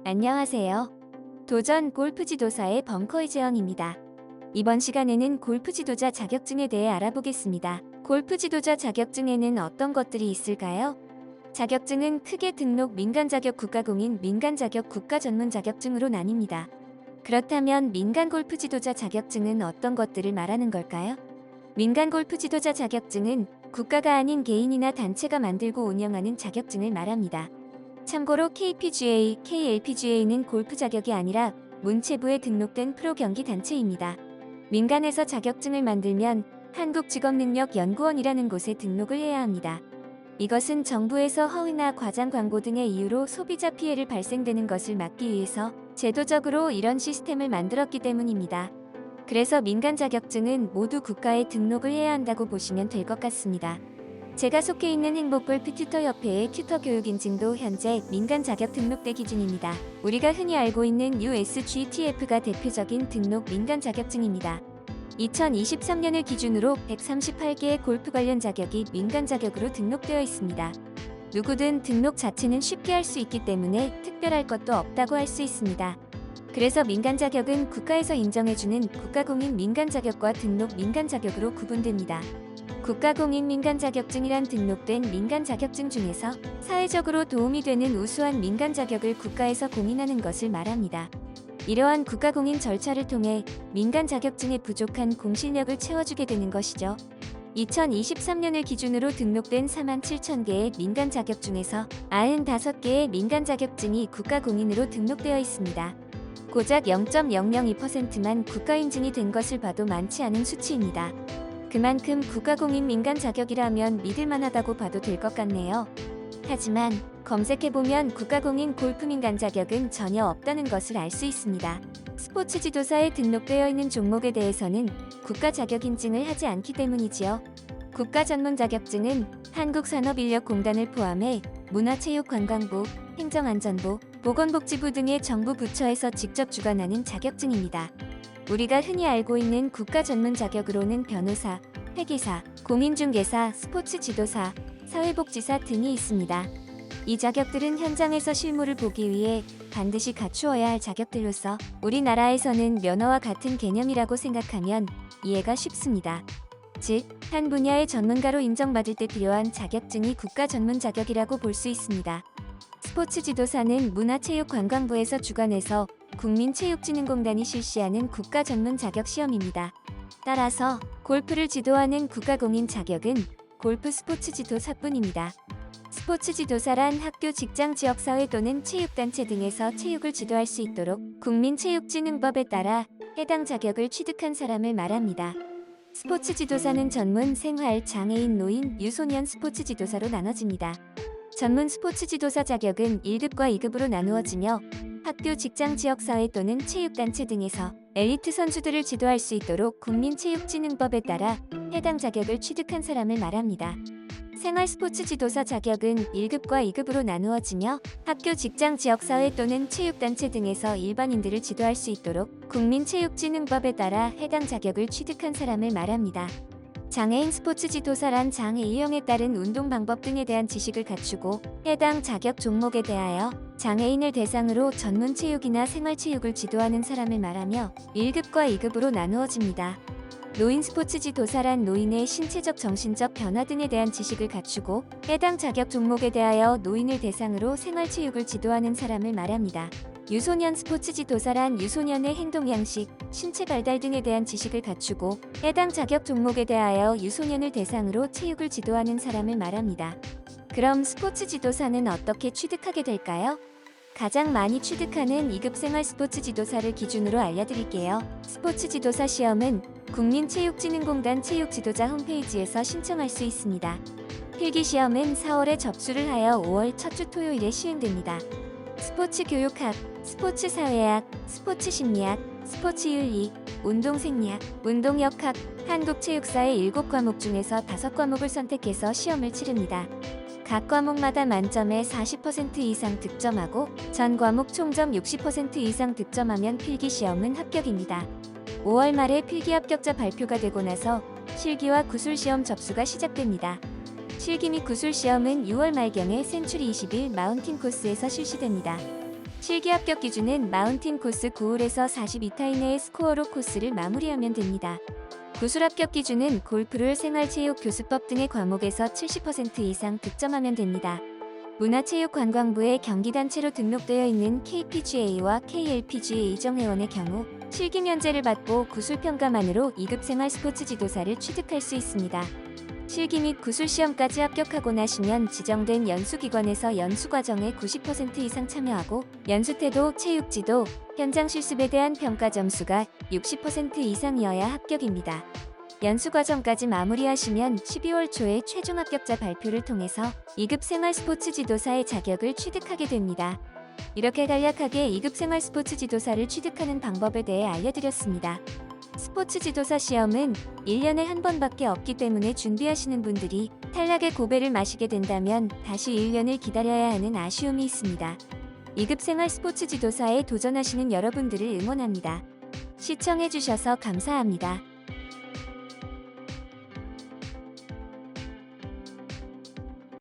안녕하세요. 도전 골프 지도사의 벙커의 재영입니다. 이번 시간에는 골프 지도자 자격증에 대해 알아보겠습니다. 골프 지도자 자격증에는 어떤 것들이 있을까요? 자격증은 크게 등록 민간 자격 국가공인 민간 자격 국가 전문 자격증으로 나뉩니다. 그렇다면 민간 골프 지도자 자격증은 어떤 것들을 말하는 걸까요? 민간 골프 지도자 자격증은 국가가 아닌 개인이나 단체가 만들고 운영하는 자격증을 말합니다. 참고로 KPGA, KLPGA는 골프 자격이 아니라 문체부에 등록된 프로 경기 단체입니다. 민간에서 자격증을 만들면 한국직업능력연구원이라는 곳에 등록을 해야 합니다. 이것은 정부에서 허위나 과장 광고 등의 이유로 소비자 피해를 발생되는 것을 막기 위해서 제도적으로 이런 시스템을 만들었기 때문입니다. 그래서 민간 자격증은 모두 국가에 등록을 해야 한다고 보시면 될 것 같습니다. 제가 속해 있는 행복골프 튜터협회의 튜터 교육 인증도 현재 민간 자격 등록대 기준입니다. 우리가 흔히 알고 있는 USGTF가 대표적인 등록 민간 자격증입니다. 2023년을 기준으로 138개의 골프 관련 자격이 민간 자격으로 등록되어 있습니다. 누구든 등록 자체는 쉽게 할 수 있기 때문에 특별할 것도 없다고 할 수 있습니다. 그래서 민간 자격은 국가에서 인정해주는 국가공인 민간 자격과 등록 민간 자격으로 구분됩니다. 국가공인 민간 자격증이란 등록된 민간 자격증 중에서 사회적으로 도움이 되는 우수한 민간 자격을 국가에서 공인하는 것을 말합니다. 이러한 국가공인 절차를 통해 민간 자격증의 부족한 공실력을 채워주게 되는 것이죠. 2023년을 기준으로 등록된 47,000개의 민간 자격 중에서 95개의 민간 자격증이 국가공인으로 등록되어 있습니다. 고작 0.002%만 국가인증이 된 것을 봐도 많지 않은 수치입니다. 그만큼 국가공인 민간 자격이라면 믿을만하다고 봐도 될 것 같네요. 하지만 검색해보면 국가공인 골프 민간 자격은 전혀 없다는 것을 알 수 있습니다. 스포츠 지도사에 등록되어 있는 종목에 대해서는 국가 자격 인증을 하지 않기 때문이지요. 국가 전문 자격증은 한국산업인력공단을 포함해 문화체육관광부, 행정안전부, 보건복지부 등의 정부 부처에서 직접 주관하는 자격증입니다. 우리가 흔히 알고 있는 국가 전문 자격으로는 변호사, 회계사, 공인중개사, 스포츠 지도사, 사회복지사 등이 있습니다. 이 자격들은 현장에서 실무를 보기 위해 반드시 갖추어야 할 자격들로서 우리나라에서는 면허와 같은 개념이라고 생각하면 이해가 쉽습니다. 즉, 한 분야의 전문가로 인정받을 때 필요한 자격증이 국가 전문 자격이라고 볼 수 있습니다. 스포츠 지도사는 문화체육관광부에서 주관해서 국민체육진흥공단이 실시하는 국가 전문 자격 시험입니다. 따라서 골프를 지도하는 국가공인 자격은 골프 스포츠 지도사뿐입니다. 스포츠 지도사란 학교, 직장, 지역사회 또는 체육단체 등에서 체육을 지도할 수 있도록 국민체육진흥법에 따라 해당 자격을 취득한 사람을 말합니다. 스포츠 지도사는 전문, 생활, 장애인, 노인, 유소년 스포츠 지도사로 나눠집니다. 전문 스포츠 지도사 자격은 1급과 2급으로 나누어지며 학교, 직장, 지역사회 또는 체육단체 등에서 엘리트 선수들을 지도할 수 있도록 국민체육진흥법에 따라 해당 자격을 취득한 사람을 말합니다. 생활 스포츠 지도사 자격은 1급과 2급으로 나누어지며 학교, 직장, 지역사회 또는 체육단체 등에서 일반인들을 지도할 수 있도록 국민체육진흥법에 따라 해당 자격을 취득한 사람을 말합니다. 장애인 스포츠 지도사란 장애 유형에 따른 운동 방법 등에 대한 지식을 갖추고 해당 자격 종목에 대하여 장애인을 대상으로 전문 체육이나 생활체육을 지도하는 사람을 말하며 1급과 2급으로 나누어집니다. 노인 스포츠 지도사란 노인의 신체적, 정신적 변화 등에 대한 지식을 갖추고 해당 자격 종목에 대하여 노인을 대상으로 생활체육을 지도하는 사람을 말합니다. 유소년 스포츠 지도사란 유소년의 행동 양식, 신체 발달 등에 대한 지식을 갖추고 해당 자격 종목에 대하여 유소년을 대상으로 체육을 지도하는 사람을 말합니다. 그럼 스포츠 지도사는 어떻게 취득하게 될까요? 가장 많이 취득하는 2급 생활 스포츠 지도사를 기준으로 알려드릴게요. 스포츠 지도사 시험은 국민체육진흥공단 체육지도자 홈페이지에서 신청할 수 있습니다. 필기시험은 4월에 접수를 하여 5월 첫 주 토요일에 시행됩니다. 스포츠 교육학, 스포츠 사회학, 스포츠 심리학, 스포츠 윤리, 운동 생리학, 운동역학, 한국체육사의 7과목 중에서 5과목을 선택해서 시험을 치릅니다. 각 과목마다 만점에 40% 이상 득점하고 전 과목 총점 60% 이상 득점하면 필기시험은 합격입니다. 5월 말에 필기 합격자 발표가 되고 나서 실기와 구술시험 접수가 시작됩니다. 실기 및 구술 시험은 6월 말경에 센츄리 21 마운틴 코스에서 실시됩니다. 실기 합격 기준은 마운틴 코스 9홀에서 42타 이내의 스코어로 코스를 마무리하면 됩니다. 구술 합격 기준은 골프룰, 생활체육교수법 등의 과목에서 70% 이상 득점하면 됩니다. 문화체육관광부에 경기단체로 등록되어 있는 KPGA와 KLPGA 정회원의 경우 실기 면제를 받고 구술평가만으로 2급 생활스포츠 지도사를 취득할 수 있습니다. 실기 및 구술 시험까지 합격하고 나시면 지정된 연수기관에서 연수과정에 90% 이상 참여하고 연수태도, 체육지도, 현장 실습에 대한 평가 점수가 60% 이상이어야 합격입니다. 연수과정까지 마무리하시면 12월 초에 최종 합격자 발표를 통해서 2급 생활스포츠 지도사의 자격을 취득하게 됩니다. 이렇게 간략하게 2급 생활스포츠 지도사를 취득하는 방법에 대해 알려드렸습니다. 스포츠 지도사 시험은 1년에 한 번밖에 없기 때문에 준비하시는 분들이 탈락의 고배를 마시게 된다면 다시 1년을 기다려야 하는 아쉬움이 있습니다. 2급 생활 스포츠 지도사에 도전하시는 여러분들을 응원합니다. 시청해주셔서 감사합니다.